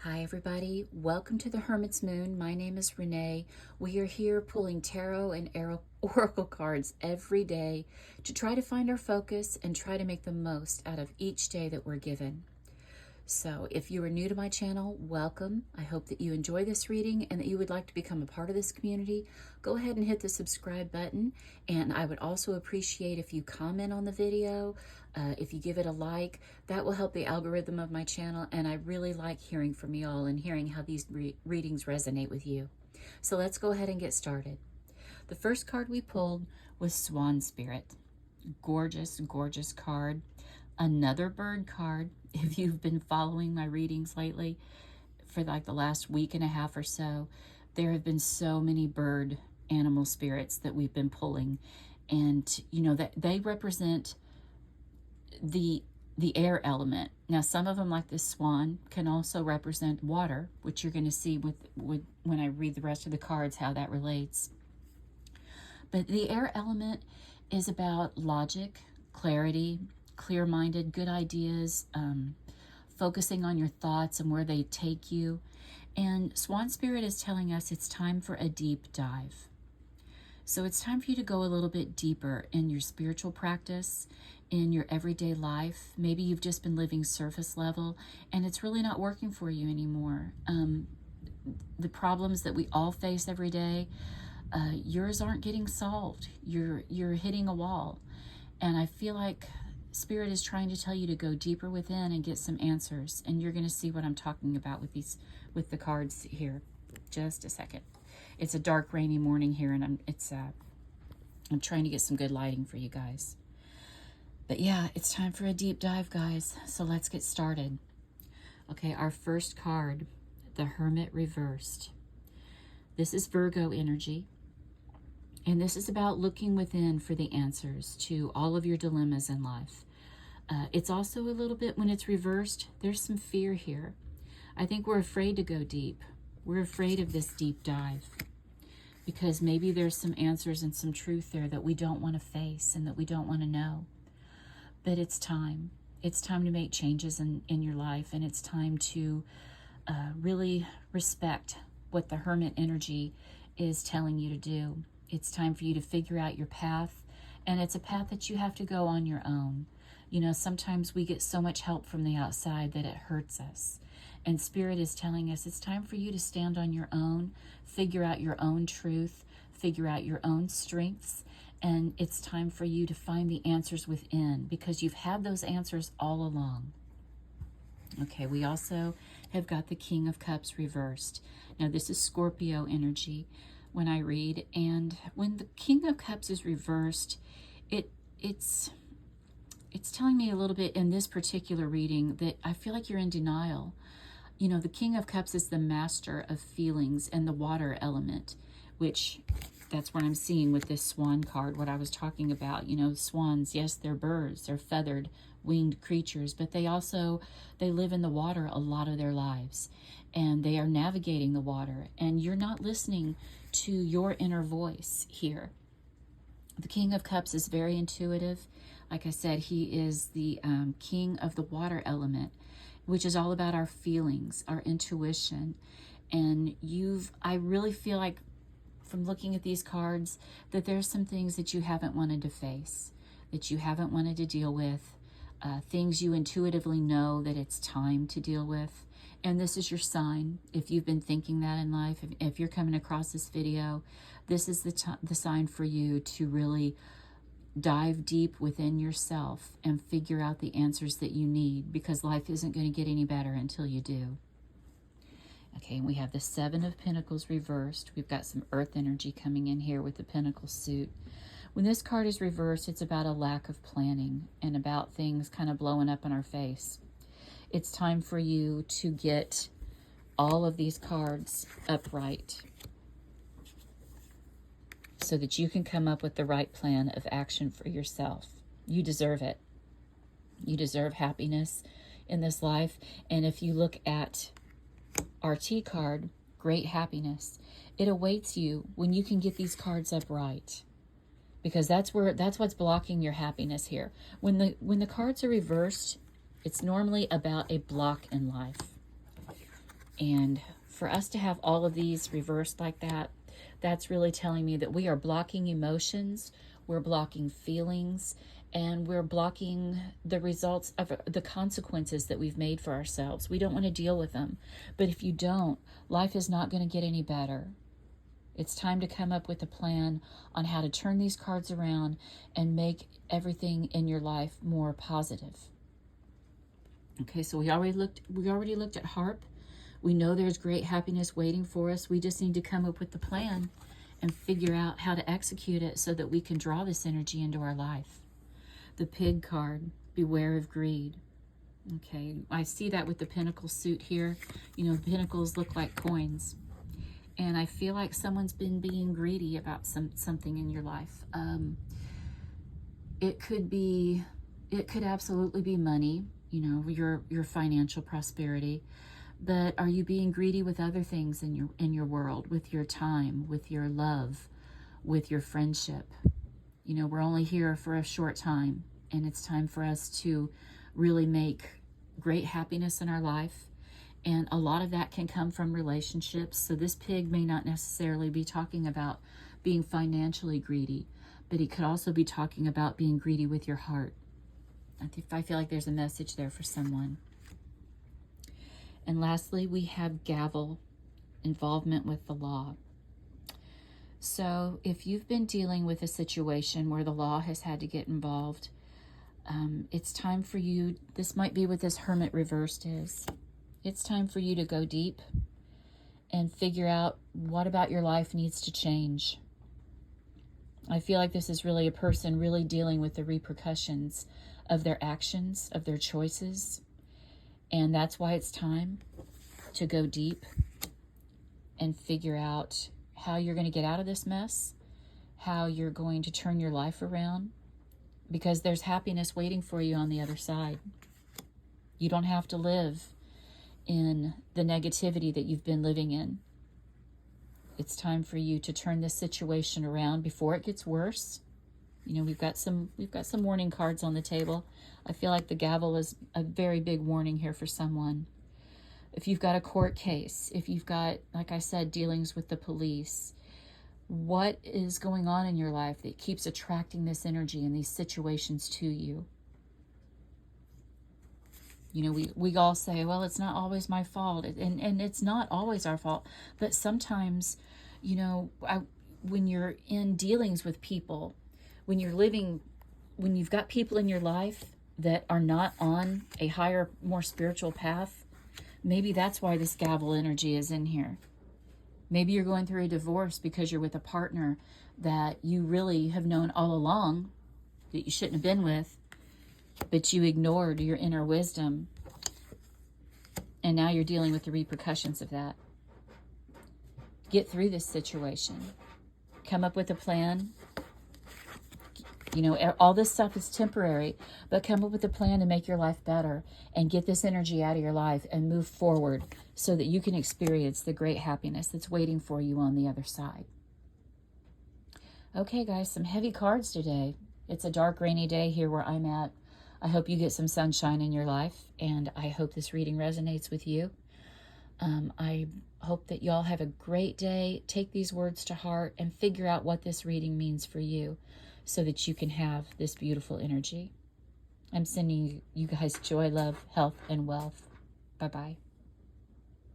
Hi everybody, welcome to the Hermit's Moon. My name is Renee. We are here pulling tarot and oracle cards every day to try to find our focus and try to make the most out of each day that we're given. So if you are new to my channel, welcome. I hope that you enjoy this reading and that you would like to become a part of this community. Go ahead and hit the subscribe button, and I would also appreciate if you comment on the video, if you give it a like. That will help the algorithm of my channel, and I really like hearing from you all and hearing how these readings resonate with you. So let's go ahead and get started. The first card we pulled was Swan Spirit. Gorgeous, gorgeous card. Another bird card. If you've been following my readings lately, for like the last week and a half or so, there have been so many bird animal spirits that we've been pulling. And, you know, that they represent the air element. Now, some of them, like this swan, can also represent water, which you're going to see with when I read the rest of the cards, how that relates. But the air element is about logic, clarity, clear-minded, good ideas, focusing on your thoughts and where they take you. And Swan Spirit is telling us it's time for a deep dive. So it's time for you to go a little bit deeper in your spiritual practice, in your everyday life. Maybe you've just been living surface level and it's really not working for you anymore. The problems that we all face every day, yours aren't getting solved. You're hitting a wall. And I feel like Spirit is trying to tell you to go deeper within and get some answers. And you're going to see what I'm talking about with the cards here. Just a second. It's a dark, rainy morning here, and I'm trying to get some good lighting for you guys. But yeah, it's time for a deep dive, guys. So let's get started. Okay, our first card, the Hermit Reversed. This is Virgo energy. And this is about looking within for the answers to all of your dilemmas in life. It's also a little bit, when it's reversed, there's some fear here. I think we're afraid to go deep. We're afraid of this deep dive because maybe there's some answers and some truth there that we don't want to face and that we don't want to know. But it's time. It's time to make changes in your life, and it's time to really respect what the Hermit energy is telling you to do. It's time for you to figure out your path, and it's a path that you have to go on your own. You know, sometimes we get so much help from the outside that it hurts us. And Spirit is telling us it's time for you to stand on your own, figure out your own truth, figure out your own strengths, and it's time for you to find the answers within, because you've had those answers all along. Okay, we also have got the King of Cups reversed. Now, this is Scorpio energy when I read, and when the King of Cups is reversed, it's telling me a little bit in this particular reading that I feel like you're in denial. You know, the King of Cups is the master of feelings and the water element, which that's what I'm seeing with this swan card, what I was talking about. You know, swans, yes, they're birds, they're feathered, winged creatures, but they live in the water a lot of their lives, and they are navigating the water, and you're not listening to your inner voice here. The King of Cups is very intuitive. Like I said, he is the king of the water element, which is all about our feelings, our intuition. And I really feel like from looking at these cards that there's some things that you haven't wanted to face, that you haven't wanted to deal with, things you intuitively know that it's time to deal with. And this is your sign. If you've been thinking that in life, if you're coming across this video, this is the sign for you to really dive deep within yourself and figure out the answers that you need, because life isn't going to get any better until you do. Okay, and we have the Seven of Pentacles reversed. We've got some earth energy coming in here with the Pentacle suit. When this card is reversed, it's about a lack of planning and about things kind of blowing up in our face. It's time for you to get all of these cards upright so that you can come up with the right plan of action for yourself. You deserve it. You deserve happiness in this life. And if you look at our T card, great happiness, it awaits you when you can get these cards upright. Because that's what's blocking your happiness here. When the cards are reversed, it's normally about a block in life. And for us to have all of these reversed like that, that's really telling me that we are blocking emotions, we're blocking feelings, and we're blocking the results of the consequences that we've made for ourselves. We don't want to deal with them. But if you don't, life is not going to get any better. It's time to come up with a plan on how to turn these cards around and make everything in your life more positive. Okay, so we already looked at Harp. We know there's great happiness waiting for us. We just need to come up with the plan and figure out how to execute it so that we can draw this energy into our life. The Pig card, beware of greed. Okay, I see that with the Pentacle suit here. You know, the Pentacles look like coins. And I feel like someone's been being greedy about something in your life. It could absolutely be money, you know, your financial prosperity. But are you being greedy with other things in your world, with your time, with your love, with your friendship? You know, we're only here for a short time, and it's time for us to really make great happiness in our life. And a lot of that can come from relationships. So this pig may not necessarily be talking about being financially greedy, but he could also be talking about being greedy with your heart. I feel like there's a message there for someone. And lastly, we have gavel, involvement with the law. So if you've been dealing with a situation where the law has had to get involved, it's time for you, this might be what this Hermit reversed is. It's time for you to go deep and figure out what about your life needs to change. I feel like this is really a person really dealing with the repercussions of their actions, of their choices. And that's why it's time to go deep and figure out how you're going to get out of this mess, how you're going to turn your life around, because there's happiness waiting for you on the other side. You don't have to live in the negativity that you've been living in. It's time for you to turn this situation around before it gets worse. You know, we've got some warning cards on the table. I feel like the gavel is a very big warning here for someone. If you've got a court case, if you've got, like I said, dealings with the police, what is going on in your life that keeps attracting this energy and these situations to you? You know, we all say, well, it's not always my fault. And it's not always our fault. But sometimes, you know, when you're in dealings with people, when you've got people in your life that are not on a higher, more spiritual path, maybe that's why this gavel energy is in here. Maybe you're going through a divorce because you're with a partner that you really have known all along that you shouldn't have been with, but you ignored your inner wisdom, and now you're dealing with the repercussions of that. Get through this situation. Come up with a plan. You know, all this stuff is temporary, but come up with a plan to make your life better and get this energy out of your life and move forward so that you can experience the great happiness that's waiting for you on the other side. Okay, guys, some heavy cards today. It's a dark, rainy day here where I'm at. I hope you get some sunshine in your life, and I hope this reading resonates with you. I hope that y'all have a great day. Take these words to heart and figure out what this reading means for you so that you can have this beautiful energy. I'm sending you guys joy, love, health, and wealth. Bye-bye.